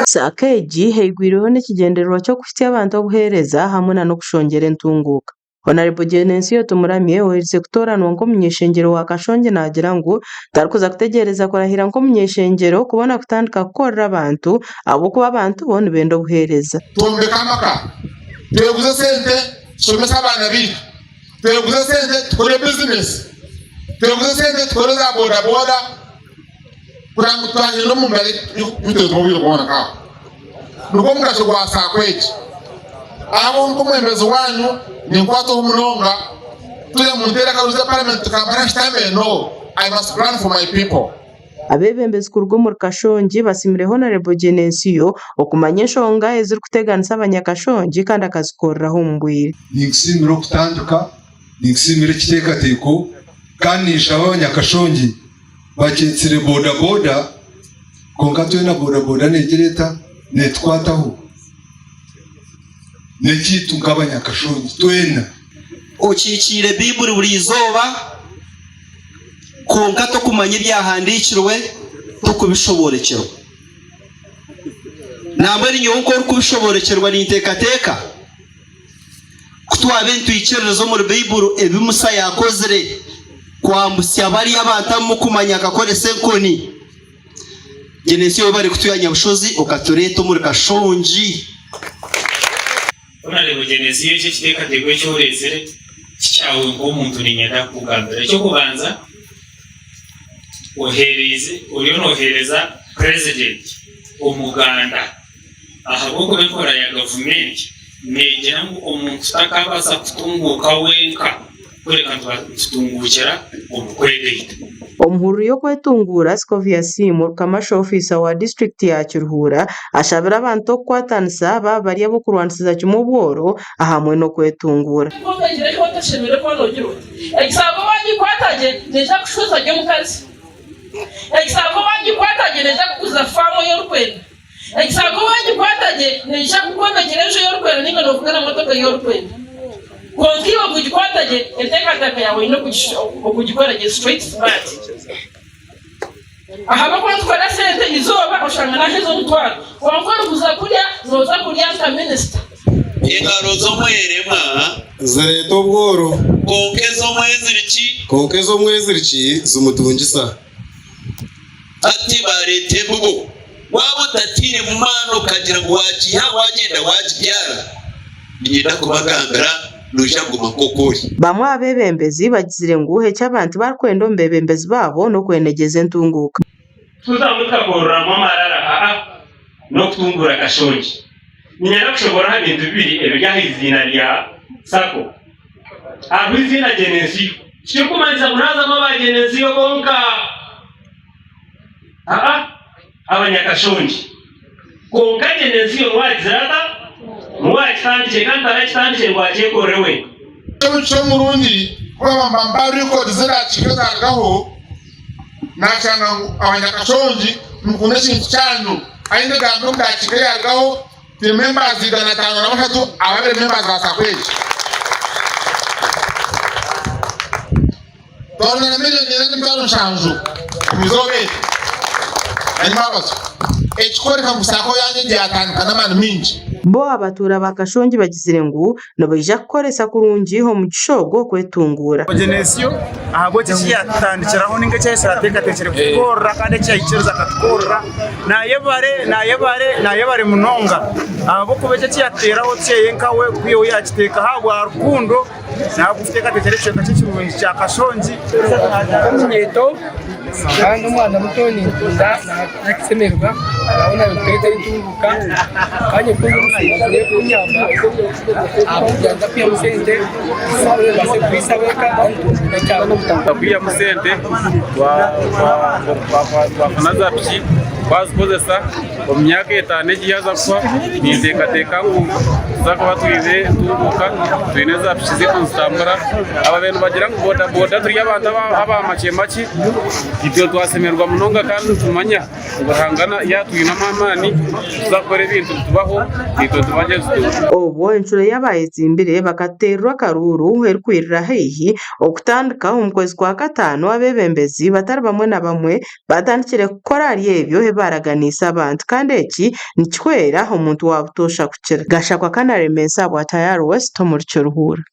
Sakeji heigwiriho n'ikigendererwa cyo kufitiye abantu obuhereza hamwe na no kushongera entunguka. Honorable Genensio Tumuramye ohereze kutoranwa nko munyeshengero wa Kashonje nagira ngu tarikuza kutegereza kurahira nko munyeshengero kubona kutandika kukorera abantu abo kuba abantu bone benda obuhereza. Tuombeka amaka tweguze sente somesa abana bitu tweguze sente tukore business tweguze sente tukore za boda boda kurangu twanye no mu mbere y'utwe mubiro kubona ka nuko mugasho gwa Sakweji abo nko mwembezo wanyu ni nkwato umulonga tuya muntera karuza parliament tukabana shitame no I must plan for my people. Abebembezi ku rugo mu Kashonji basimire Honorable Genensio okumanya enshonga eziri kuteganisa abanyakashonji kandi akazikoreraho mbwire. Ningisimira okutanduka ningisimira ekiteekateeko kandi nishaba abanyakashonji baketsire boda boda konka twena boda boda negereta netwataho nekitu nk'abanyakashonji twena okikire Bibuli buri izoba konka tokumanya ibyahandikirwe tukubishoborekerwa nambwe rinyo nko kubishoborekerwa n'intekateka kutwa bentu ikirezo muri Bibuli ebimusa yakozere kwambusya bari abantu mu kumanya akakore senkoni Genensio bari kutuyanya bushozi okatureta muri Kashonji. Honorable Genensio cyo kitekategwe cy'urezere cyawe nk'umuntu ninyenda kugambira cyo kubanza ohereza president umuganda ahabwo kubikora ya government negira ngo umuntu takabasa kutunguka wenka kureka tutungukira umukwegeyita. Omuhuru yo kwetungura Scovia Simu kamasho officer wa district ya Kiruhura ashabira abantu okwatanisa bari abo kurwanisiza cyumu bworo ahamwe no kwetungura. Ekisabo wangikwataje neja kushuza gyo mukazi. Ekisabo wangikwataje neja kukuza famo y'orukwenda. Ekisabo wangikwataje neja kukombekerejo y'orukwenda ninga no kugana motoka y'orukwenda. Konkiwa kujikwataje entekataka yawe ino kugikora straight smart. Ahaba kwa tukora sente izoba oshanga nahezo mutwara. Wankora kuza kurya noza kurya nka minister. Ingaro zo mwerema zareto bworo konkezo mweziriki zumutungisa ati barete bugo wabo tatire mu mano kagira ngo wagiha wagenda wagibyara niyenda kubagambira nujaguma kokori. Bamwe abebembezi bagizire nguhe cy'abantu barkwendo mbebembezi babo no kwenegeza entunguka. Tuzamutagorora mu marara no kutungura Kashonji. Ninyana kushobora ibintu bibiri ebyaho izina lya Sako. Aho izina Genensio. Cyo kumanza munaza maba Genensio bonka. Abanyakashonji. Konka Genensio wazirata mwatandike kandi aracitandike ngwaje korewe. Cyo murundi kwa mbamba record zira kigazagaho nacanga abanyakashonji mukune kintu cyanyu ainde gambo ndakigayagaho the members igana tano na batatu ababere members ba Sakweji Dona na milioni nene mtano shanju kumizobe ani mabazo ekikore kamusako yanye gyatanu kana minji bo abatura bakashonji bagizire ngu nabaija kukoresa kurungi ho mu gishogo kwetungura. Genensio ahago cyatandikiraho ninge cyesateka tekere gukora kandi cyayikiriza katukora nayebare munonga abo kubeje cyateraho cyeyenkawe kwiyo yakiteka hagwa rukundo nagufiteka tekere cy'ikirungi cya Kashonji nyeto kandi umwana muto ni nda nakisemerwa abona bitete itunguka kanye kunyamye kunyamba abujyanda pia musente sabe base kwisabeka cyane no gutanga pia musente wa kanaza pyi twazikozesa omu myaka etaano egihaza kuba ninteekateeka ngu tuzakuba twine entunguuka twine za piki ziitu nizitambura aba bintu bagira ngu bodaboda turi abantu aba makye itwe twasemerwa munonga kandi tumanya ubuhangana yatwinamo amaani tuzakora ebintu tubaho itwe tubanje tutu obwo enshuro yabaye zimbire bakaterwa akaruru erikwirira haihi okutandika omu kwezi kwa kataano abebembezi batari bamwe na bamwe batandikire kukora ahari ebyo baraganiisa abantu kandi eki nikihwera omuntu wabutosha kukira gashakwa kanaremensa bwa Tayari West omu Ruhurura.